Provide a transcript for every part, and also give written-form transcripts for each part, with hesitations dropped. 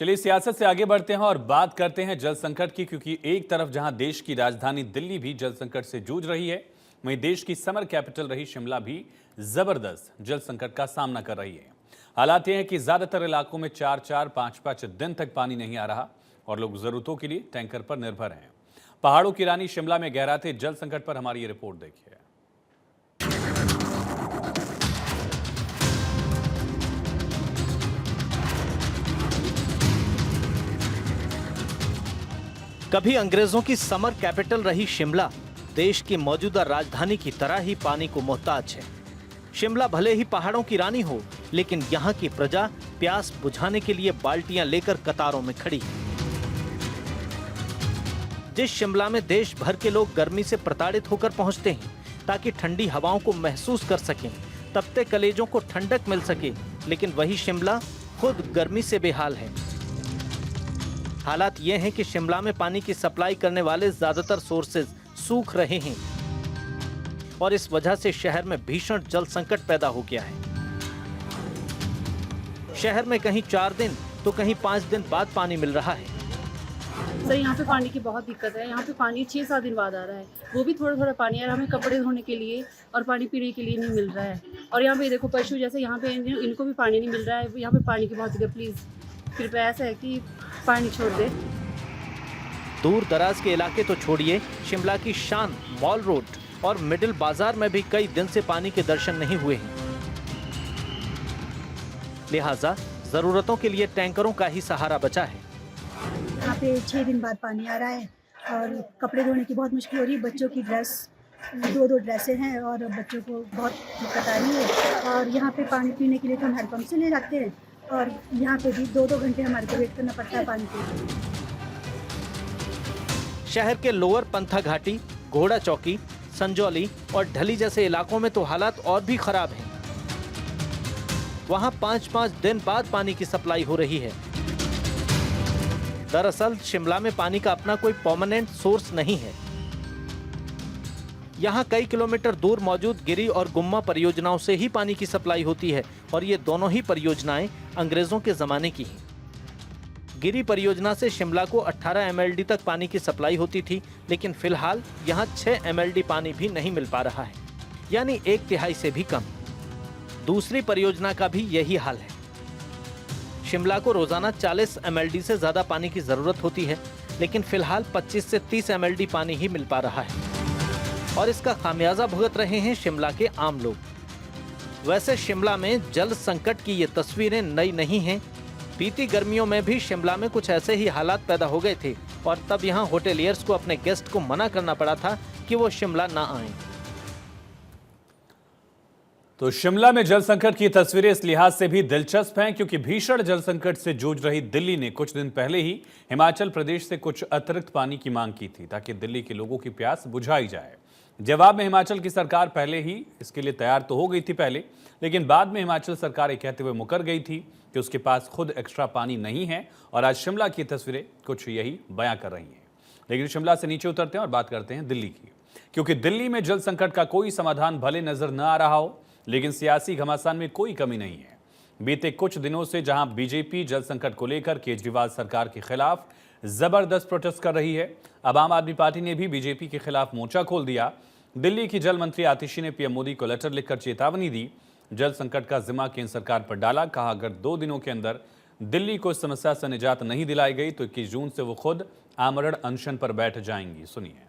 चलिए सियासत से आगे बढ़ते हैं और बात करते हैं जल संकट की, क्योंकि एक तरफ जहां देश की राजधानी दिल्ली भी जल संकट से जूझ रही है, वहीं देश की समर कैपिटल रही शिमला भी जबरदस्त जल संकट का सामना कर रही है। हालात यह है कि ज्यादातर इलाकों में 4-5 दिन तक पानी नहीं आ रहा और लोग जरूरतों के लिए टैंकर पर निर्भर हैं। पहाड़ों की रानी शिमला में गहराते जल संकट पर हमारी ये रिपोर्ट देखिए। कभी अंग्रेजों की समर कैपिटल रही शिमला देश की मौजूदा राजधानी की तरह ही पानी को मोहताज है। शिमला भले ही पहाड़ों की रानी हो, लेकिन यहाँ की प्रजा प्यास बुझाने के लिए बाल्टियां लेकर कतारों में खड़ी है। जिस शिमला में देश भर के लोग गर्मी से प्रताड़ित होकर पहुंचते हैं ताकि ठंडी हवाओं को महसूस कर सकें, तपते कलेजों को ठंडक मिल सके, लेकिन वही शिमला खुद गर्मी से बेहाल है। हालात ये हैं कि शिमला में पानी की सप्लाई करने वाले ज्यादातर सोर्सेज सूख रहे हैं और इस वजह से शहर में भीषण जल संकट पैदा हो गया है। शहर में कहीं 4 दिन तो कहीं 5 दिन बाद पानी मिल रहा है। सर यहाँ पे पानी की बहुत दिक्कत है। यहाँ पे पानी 6-7 दिन बाद आ रहा है, वो भी थोड़ा थोड़ा पानी आ रहा है। हमें कपड़े धोने के लिए और पानी पीने के लिए नहीं मिल रहा है। और यहाँ पे देखो पशु जैसे यहाँ पे इनको भी पानी नहीं मिल रहा है। यहाँ पे पानी की बहुत दिक्कत, प्लीज़ कृपया ऐसा है कि पानी छोड़ दे। दूर दराज के इलाके तो छोड़िए, शिमला की शान मॉल रोड और मिडिल बाजार में भी कई दिन से पानी के दर्शन नहीं हुए हैं। लिहाजा जरूरतों के लिए टैंकरों का ही सहारा बचा है। यहाँ पे 6 दिन बाद पानी आ रहा है और कपड़े धोने की बहुत मुश्किल हो रही है। बच्चों की ड्रेस 2-2 ड्रेसें हैं और बच्चों को बहुत दिक्कत आ रही है। और यहाँ पे पानी पीने के लिए तो हम हैंडपम्प से ले जाते हैं और यहाँ पे भी 2-2 घंटे हमारे को वेट करना पड़ता है पानी के लिए। शहर के लोअर पंथा घाटी, घोड़ा चौकी, संजौली और ढली जैसे इलाकों में तो हालात और भी खराब हैं। वहां 5-5 दिन बाद पानी की सप्लाई हो रही है। दरअसल शिमला में पानी का अपना कोई परमानेंट सोर्स नहीं है। यहाँ कई किलोमीटर दूर मौजूद गिरी और गुम्मा परियोजनाओं से ही पानी की सप्लाई होती है और ये दोनों ही परियोजनाएं अंग्रेजों के जमाने की हैं। गिरी परियोजना से शिमला को 18 MLD तक पानी की सप्लाई होती थी, लेकिन फिलहाल यहाँ 6 MLD पानी भी नहीं मिल पा रहा है, यानी 1/3 से भी कम। दूसरी परियोजना का भी यही हाल है। शिमला को रोजाना 40 MLD से ज्यादा पानी की जरूरत होती है, लेकिन फिलहाल 25 से 30 MLD पानी ही मिल पा रहा है और इसका खामियाजा भुगत रहे हैं शिमला के आम लोग। वैसे शिमला में जल संकट की ये तस्वीरें नई नहीं हैं। बीती गर्मियों में भी शिमला में कुछ ऐसे ही हालात पैदा हो गए थे और तब यहाँ होटेलियर्स को अपने गेस्ट को मना करना पड़ा था कि वो शिमला ना आएं। तो शिमला में जल संकट की तस्वीरें इस लिहाज से भी दिलचस्प हैं, क्योंकि भीषण जल संकट से जूझ रही दिल्ली ने कुछ दिन पहले ही हिमाचल प्रदेश से कुछ अतिरिक्त पानी की मांग की थी ताकि दिल्ली के लोगों की प्यास बुझाई जाए। जवाब में हिमाचल की सरकार पहले ही इसके लिए तैयार तो हो गई थी पहले, लेकिन बाद में हिमाचल सरकार ये कहते हुए मुकर गई थी कि उसके पास खुद एक्स्ट्रा पानी नहीं है। और आज शिमला की तस्वीरें कुछ यही बयां कर रही हैं। लेकिन शिमला से नीचे उतरते हैं और बात करते हैं दिल्ली की, क्योंकि दिल्ली में जल संकट का कोई समाधान भले नजर न आ रहा हो, लेकिन सियासी घमासान में कोई कमी नहीं है। बीते कुछ दिनों से जहां बीजेपी जल संकट को लेकर केजरीवाल सरकार के खिलाफ जबरदस्त प्रोटेस्ट कर रही है, अब आम आदमी पार्टी ने भी बीजेपी के खिलाफ मोर्चा खोल दिया। दिल्ली की जल मंत्री आतिशी ने पीएम मोदी को लेटर लिखकर चेतावनी दी। जल संकट का जिम्मा केंद्र सरकार पर डाला। कहा अगर 2 दिनों के अंदर दिल्ली को इस समस्या से निजात नहीं दिलाई गई तो 21 जून से वो खुद आमरण अनशन पर बैठ जाएंगी। सुनिए।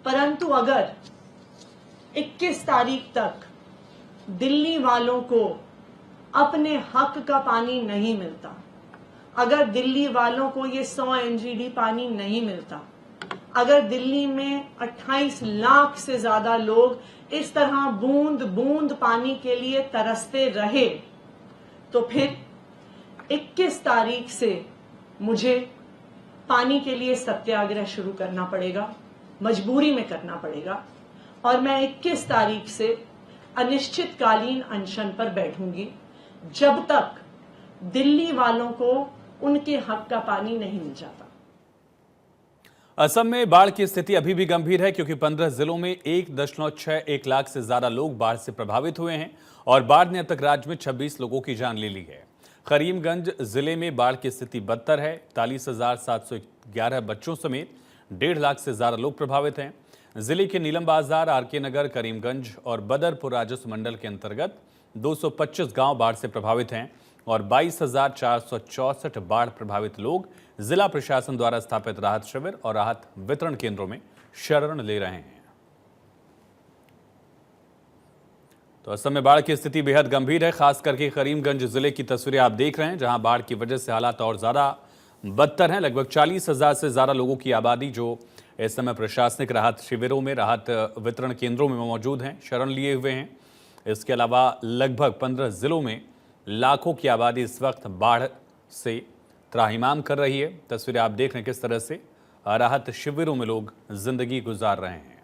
परंतु अगर 21 तारीख तक दिल्ली वालों को अपने हक का पानी नहीं मिलता, अगर दिल्ली वालों को ये 100 MGD पानी नहीं मिलता, अगर दिल्ली में 28 लाख से ज्यादा लोग इस तरह बूंद बूंद पानी के लिए तरसते रहे, तो फिर 21 तारीख से मुझे पानी के लिए सत्याग्रह शुरू करना पड़ेगा, मजबूरी में करना पड़ेगा। और मैं 21 तारीख से अनिश्चितकालीन अनशन पर बैठूंगी जब तक दिल्ली वालों को उनके हक का पानी नहीं मिल जाता। असम में बाढ़ की स्थिति अभी भी गंभीर है, क्योंकि 15 जिलों में 1.61 लाख से ज्यादा लोग बाढ़ से प्रभावित हुए हैं और बाढ़ ने अब तक राज्य में 26 लोगों की जान ले ली है। करीमगंज जिले में बाढ़ की स्थिति बदतर है। 41,711 बच्चों समेत 1.5 लाख से ज्यादा लोग प्रभावित हैं। जिले के नीलम बाजार, आरके नगर, करीमगंज और बदरपुर राजस्व मंडल के अंतर्गत 225 गांव बाढ़ से प्रभावित हैं और 22,464 बाढ़ प्रभावित लोग जिला प्रशासन द्वारा स्थापित राहत शिविर और राहत वितरण केंद्रों में शरण ले रहे हैं। तो इस समय बाढ़ की स्थिति बेहद गंभीर है। खास करके करीमगंज जिले की तस्वीरें आप देख रहे हैं, जहां बाढ़ की वजह से हालात और ज्यादा बदतर हैं। लगभग 40,000 से ज्यादा लोगों की आबादी जो इस समय प्रशासनिक राहत शिविरों में, राहत वितरण केंद्रों में मौजूद हैं, शरण लिए हुए हैं। इसके अलावा लगभग 15 जिलों में लाखों की आबादी इस वक्त बाढ़ से त्राहिमाम कर रही है। तस्वीरें आप देख रहे हैं किस तरह से राहत शिविरों में लोग जिंदगी गुजार रहे हैं।